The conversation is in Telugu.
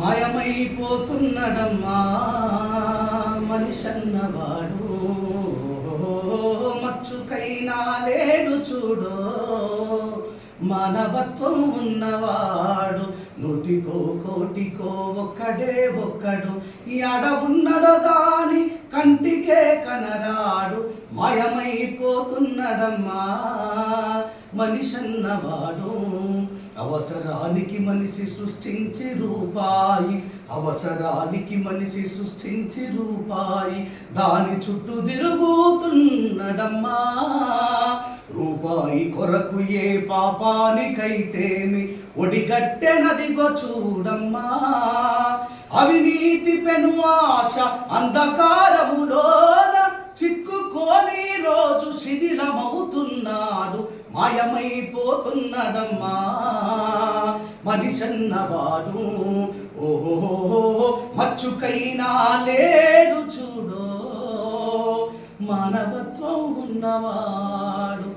మాయమైపోతున్నడమ్మా మనిషన్నవాడు, మచ్చుకైనా లేడు చూడో మానవత్వం ఉన్నవాడు. నూటికో కోటికో ఒక్కడే ఒక్కడు, ఈ అడవున్నడో గాని కంటికే కనరాడు. మాయమైపోతున్నడమ్మా మనిషన్నవాడు. అవసరానికి మనిషి సృష్టించి రూపాయి, అవసరానికి మనిషి సృష్టించి రూపాయి, దాని చుట్టూ తిరుగుతున్నడమ్మా. రూపాయి కొరకు ఏ పాపానికైతేమి ఒడిగట్టెనదిగో చూడమ్మా. అవినీతి పెను ఆశ అంధకారములోన చిక్కుకొని రోజు శిథిలమవుతున్నాడు. మాయమైపోతున్నడమ్మా మనిషన్నవాడు. ఓహో మచ్చుకైనా లేడు చూడో మానవత్వం ఉన్నవాడు.